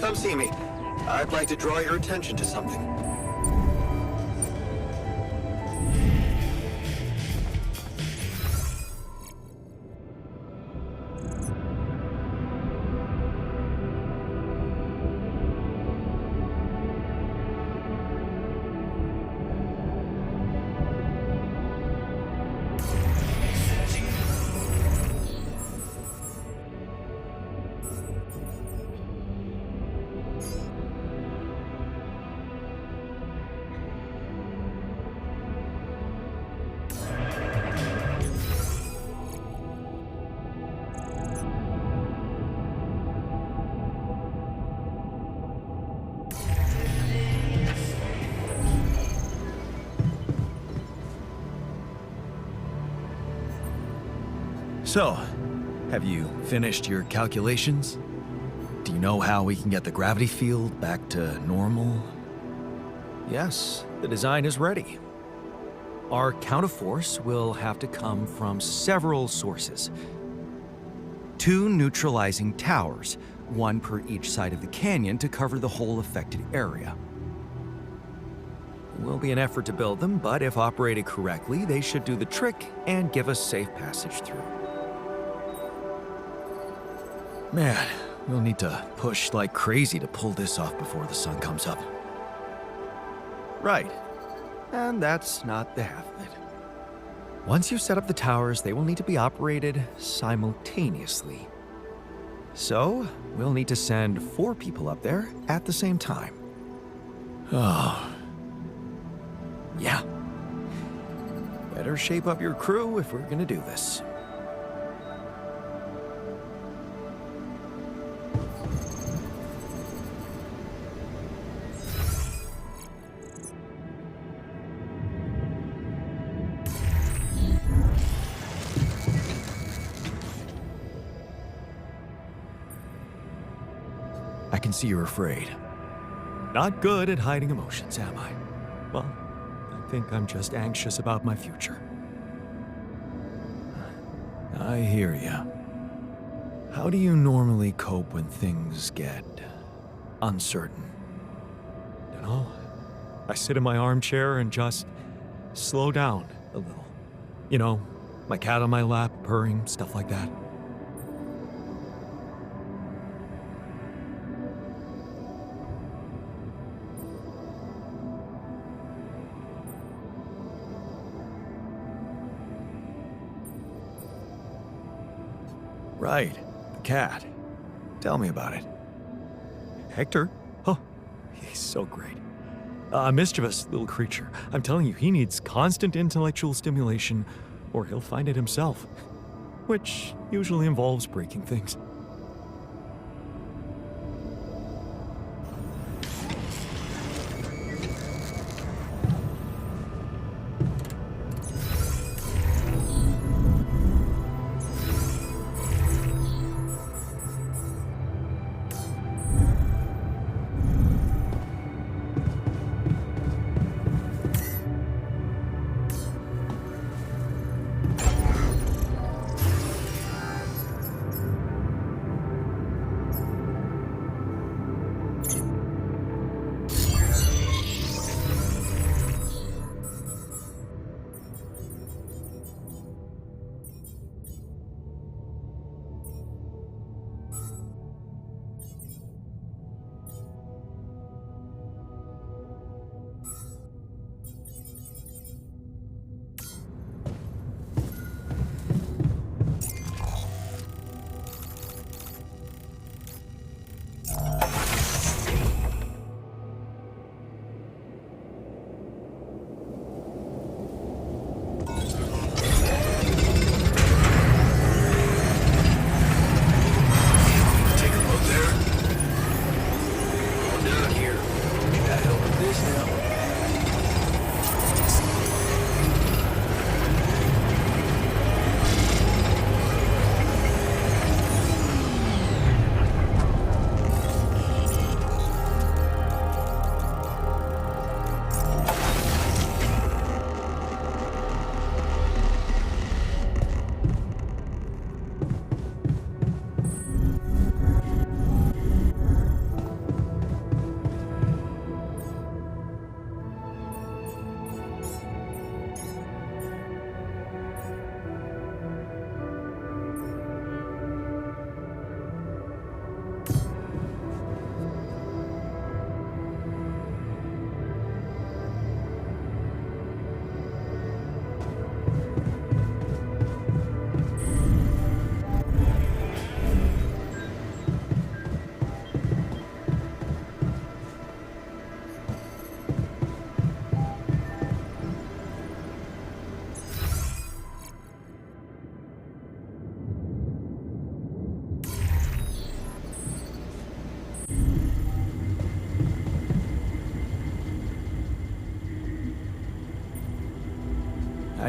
Come see me. I'd like to draw your attention to something. So, have you finished your calculations? Do you know how we can get the gravity field back to normal? Yes, the design is ready. Our counterforce will have to come from several sources. 2 neutralizing towers, 1 per each side of the canyon to cover the whole affected area. It will be an effort to build them, but if operated correctly, they should do the trick and give us safe passage through. Man, we'll need to push like crazy to pull this off before the sun comes up. Right. And that's not the half of it. Once you've set up the towers, they will need to be operated simultaneously. So, we'll need to send 4 people up there at the same time. Oh. Yeah. Better shape up your crew if we're gonna do this. I can see you're afraid. Not good at hiding emotions, am I? Well, I think I'm just anxious about my future. I hear ya. How do you normally cope when things get uncertain? You know, I sit in my armchair and just slow down a little. You know, my cat on my lap, purring, stuff like that. Right, the cat. Tell me about it. Hector? Oh, he's so great. A mischievous little creature. I'm telling you, he needs constant intellectual stimulation, or he'll find it himself. Which usually involves breaking things.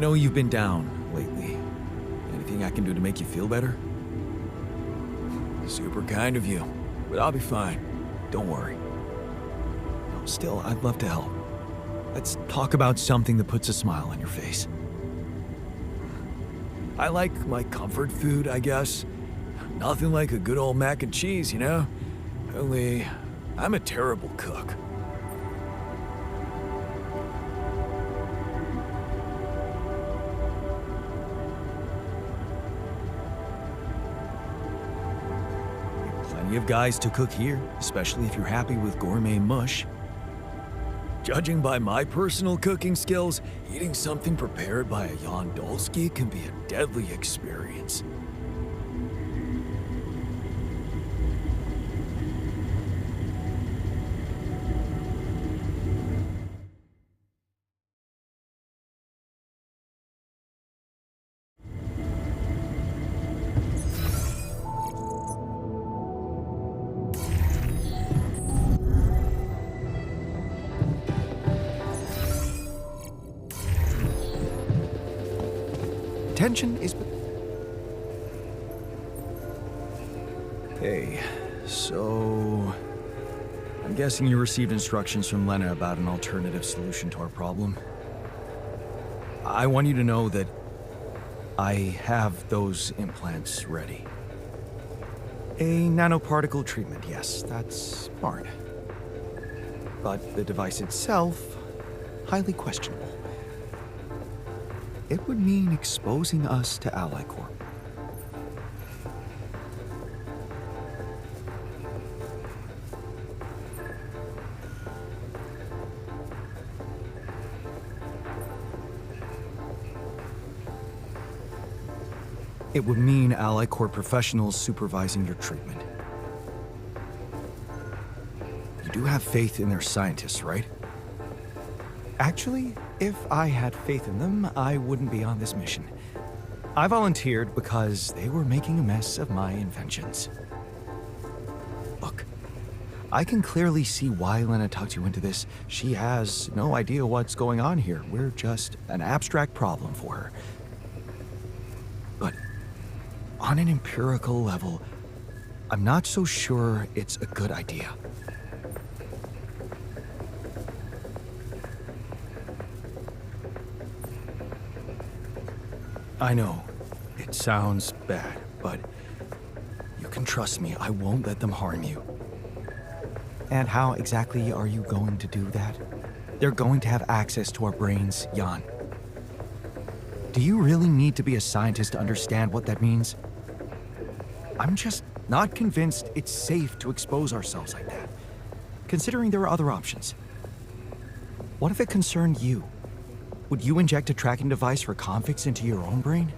know you've been down lately. Anything I can do to make you feel better? Super kind of you, but I'll be fine. Don't worry. No, still, I'd love to help. Let's talk about something that puts a smile on your face. I like my comfort food, I guess. Nothing like a good old mac and cheese, you know? Only, I'm a terrible cook. Plenty of guys to cook here, especially if you're happy with gourmet mush. Judging by my personal cooking skills, eating something prepared by a Jan Botanist can be a deadly experience. Tension is... Hey, so... I'm guessing you received instructions from Lena about an alternative solution to our problem. I want you to know that I have those implants ready. A nanoparticle treatment, yes, that's smart. But the device itself, highly questionable. It would mean exposing us to Ally Corp. It would mean Ally Corp professionals supervising your treatment. You do have faith in their scientists, right? Actually, if I had faith in them, I wouldn't be on this mission. I volunteered because they were making a mess of my inventions. Look, I can clearly see why Lena tucked you into this. She has no idea what's going on here. We're just an abstract problem for her. But on an empirical level, I'm not so sure it's a good idea. I know, it sounds bad, but you can trust me, I won't let them harm you. And how exactly are you going to do that? They're going to have access to our brains, Jan. Do you really need to be a scientist to understand what that means? I'm just not convinced it's safe to expose ourselves like that, considering there are other options. What if it concerned you? Would you inject a tracking device for convicts into your own brain?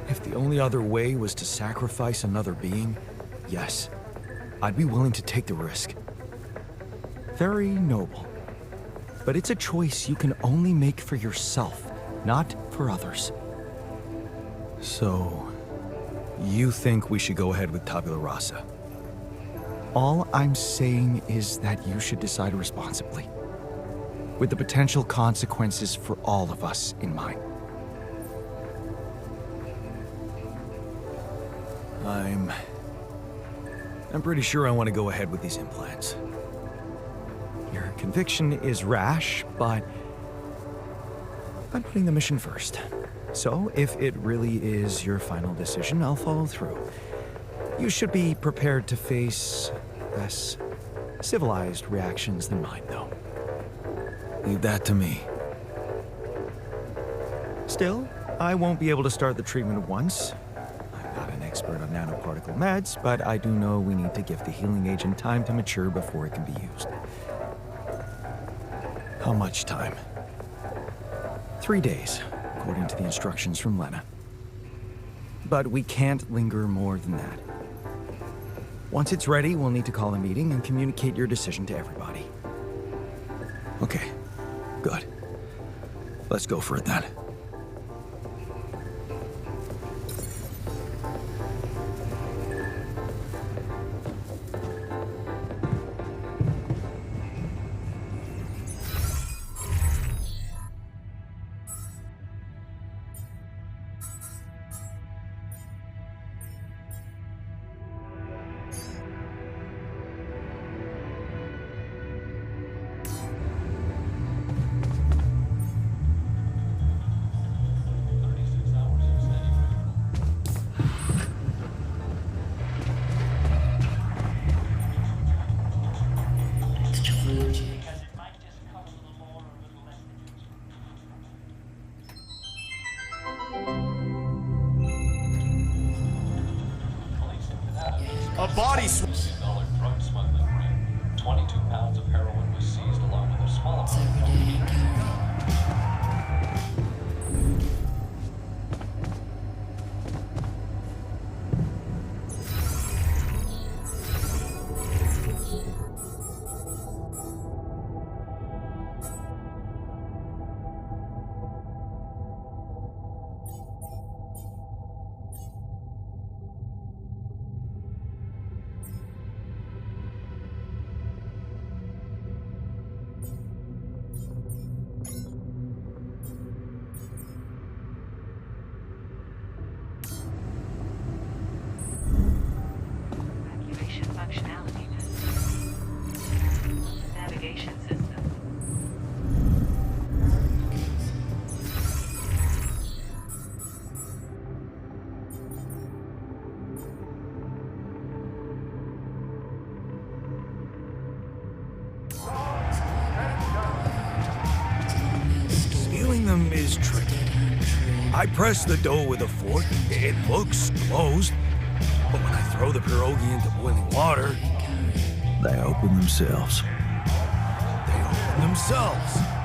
If the only other way was to sacrifice another being, yes, I'd be willing to take the risk. Very noble. But it's a choice you can only make for yourself, not for others. So... you think we should go ahead with tabula rasa? All I'm saying is that you should decide responsibly, with the potential consequences for all of us in mind. I'm pretty sure I want to go ahead with these implants. Your conviction is rash, but I'm putting the mission first. So, if it really is your final decision, I'll follow through. You should be prepared to face less civilized reactions than mine, though. Leave that to me. Still, I won't be able to start the treatment at once. I'm not an expert on nanoparticle meds, but I do know we need to give the healing agent time to mature before it can be used. How much time? 3 days. According to the instructions from Lena. But we can't linger more than that. Once it's ready, we'll need to call a meeting and communicate your decision to everybody. Okay, good. Let's go for it then. body $1 drug smuggling ring. 22 pounds of heroin was seized along with a small amount of Everyday carry. Evacuation functionality. Navigation system. Stealing them is tricky. I press the dough with a fork. It looks closed. But when I throw the pierogi into boiling water, they open themselves. They open themselves.